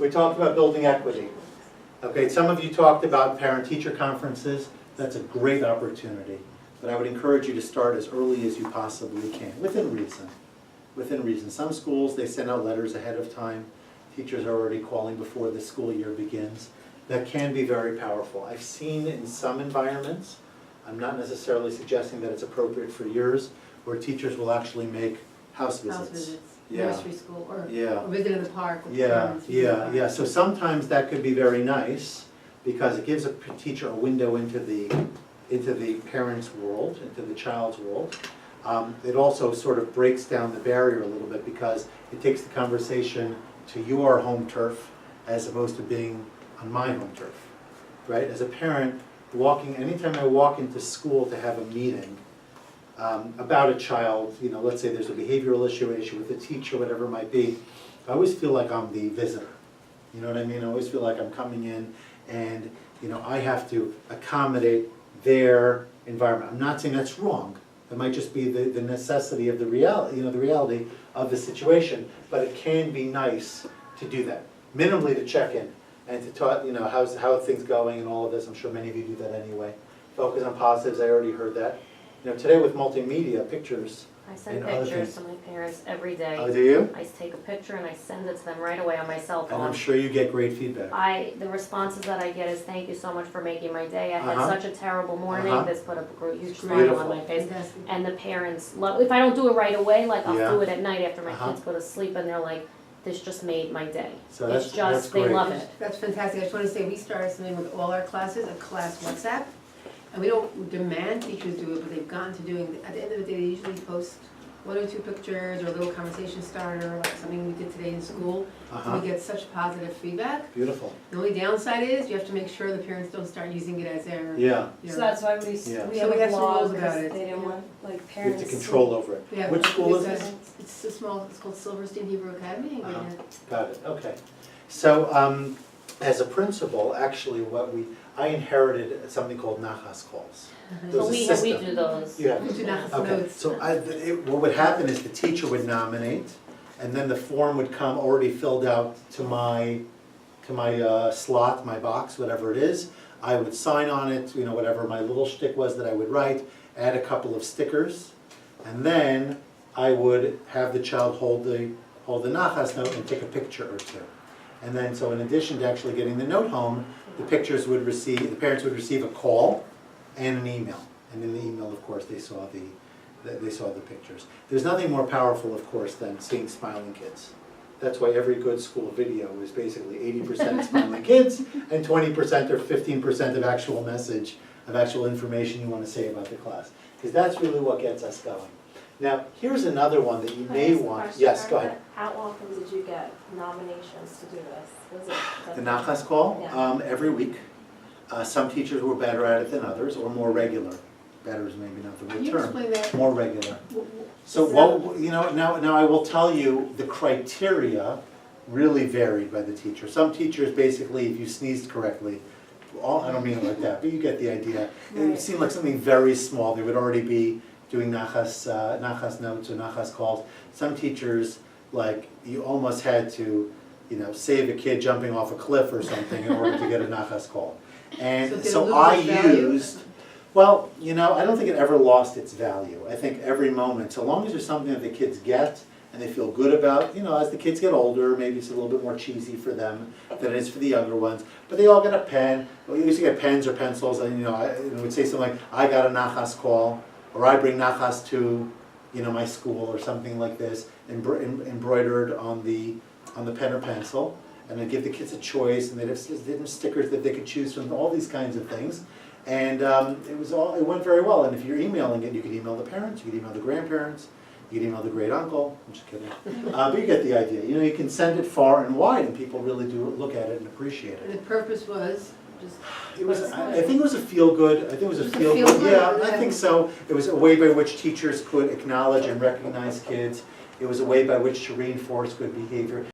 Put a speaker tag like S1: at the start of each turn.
S1: We talked about building equity. Okay, some of you talked about parent-teacher conferences. That's a great opportunity. But I would encourage you to start as early as you possibly can, within reason. Within reason. Some schools, they send out letters ahead of time. Teachers are already calling before the school year begins. That can be very powerful. I've seen in some environments, I'm not necessarily suggesting that it's appropriate for yours, where teachers will actually make house visits.
S2: House visits,
S1: Yeah.
S2: nursery school, or
S1: Yeah.
S2: visit in the park with
S1: Yeah,
S2: parents.
S1: yeah. So sometimes that could be very nice because it gives a teacher a window into the parent's world, into the child's world. It also sort of breaks down the barrier a little bit because it takes the conversation to your home turf as opposed to being on my home turf, right? As a parent, anytime I walk into school to have a meeting about a child, let's say there's a behavioral issue with a teacher, whatever it might be, I always feel like I'm the visitor. You know what I mean? I always feel like I'm coming in and, I have to accommodate their environment. I'm not saying that's wrong. It might just be the necessity of the reality, the reality of the situation. But it can be nice to do that. Minimally to check in and to talk, how are things going and all of this. I'm sure many of you do that anyway. Focus on positives, I already heard that. Today with multimedia, pictures.
S3: I send
S1: and other
S3: pictures
S1: things.
S3: to my parents every day.
S1: Oh, do you?
S3: I take a picture and I send it to them right away on my cell
S1: And I'm
S3: phone.
S1: sure you get great feedback.
S3: The responses that I get is, thank you so much for making my day. I had
S1: Uh-huh.
S3: such a terrible morning.
S1: Uh-huh.
S3: This put a huge smile
S1: Beautiful.
S3: on my face.
S2: Fantastic.
S3: And the parents love, if I don't do it right away, like I'll
S1: Yeah.
S3: do it at night after my
S1: Uh-huh.
S3: kids go to sleep and they're like, this just made my day.
S1: So
S3: It's
S1: that's
S3: just, they
S1: great.
S3: love it.
S2: That's fantastic. I just want to say, we started something with all our classes, a class WhatsApp. And we don't demand teachers do it, but they've gotten to doing, at the end of the day, they usually post 1 or 2 pictures or a little conversation starter, like something we did today in school. And
S1: Uh-huh.
S2: we get such positive feedback.
S1: Beautiful.
S2: The only downside is you have to make sure the parents don't start using it as their,
S1: Yeah.
S2: you
S4: So
S2: know,
S4: that's why
S1: Yeah.
S4: we
S2: So
S4: have
S2: we
S4: a
S2: have some
S4: blog,
S2: rules about
S4: because
S2: it.
S4: they didn't want, like,
S1: You have
S4: parents
S1: to
S4: to
S1: control over it.
S2: yeah.
S1: Which school is
S2: it's,
S1: this?
S2: It's a small, it's called Silverstein Hebrew Academy in Green
S1: Uh-huh.
S2: Head.
S1: Got it, okay. So, as a principal, actually I inherited something called nachas calls. There
S3: So
S1: was a
S3: we
S1: system.
S3: do those.
S1: You have
S2: We do nachas
S1: Okay,
S2: notes.
S1: so what would happen is the teacher would nominate, and then the form would come already filled out to my slot, my box, whatever it is. I would sign on it, whatever my little shtick was that I would write, add a couple of stickers, and then I would have the child hold the nachas note and take a picture or two. And then, so in addition to actually getting the note home, the parents would receive a call and an email. And in the email, of course, they saw the pictures. There's nothing more powerful, of course, than seeing smiling kids. That's why every good school video is basically 80% smiling kids and 20% or 15% of actual message, of actual information you want to say about the class. Because that's really what gets us going. Now, here's another one that you may want. Yes, go ahead.
S5: How often did you get nominations to do this? Was it
S1: The nachas call,
S5: Yeah.
S1: every week. Some teachers were better at it than others, or more regular. Better is maybe not the
S2: Can
S1: right
S2: you
S1: term.
S2: explain that?
S1: More regular.
S2: W-
S1: So now I will tell you, the criteria really varied by the teacher. Some teachers, basically, if you sneezed correctly, I don't mean it like that, but you get the idea. It
S5: Right.
S1: seemed like something very small. They would already be doing nachas notes or nachas calls. Some teachers, like, you almost had to, save a kid jumping off a cliff or something in order to get a nachas call. And
S2: did it
S1: so
S2: lose
S1: I
S2: its value?
S1: used, well, I don't think it ever lost its value. I think every moment, so long as there's something that the kids get and they feel good about, as the kids get older, maybe it's a little bit more cheesy for them than it is for the younger ones. But they all get a pen. Well, you used to get pens or pencils, and I would say something like, I got a nachas call, or I bring nachas to, my school, or something like this, embroidered on the pen or pencil. And I'd give the kids a choice, and they'd have different stickers that they could choose from, all these kinds of things. And it went very well. And if you're emailing it, you could email the parents, you could email the grandparents, you could email the great uncle. I'm just kidding. But you get the idea. You can send it far and wide, and people really do look at it and appreciate
S2: And
S1: it.
S2: the purpose was just.
S1: It was, I think it was a feel good. I think it was a
S2: Just a
S1: feel
S2: feel
S1: good.
S2: good,
S1: Yeah, I
S2: yeah.
S1: think so. It was a way by which teachers could acknowledge and recognize kids. It was a way by which to reinforce good behavior.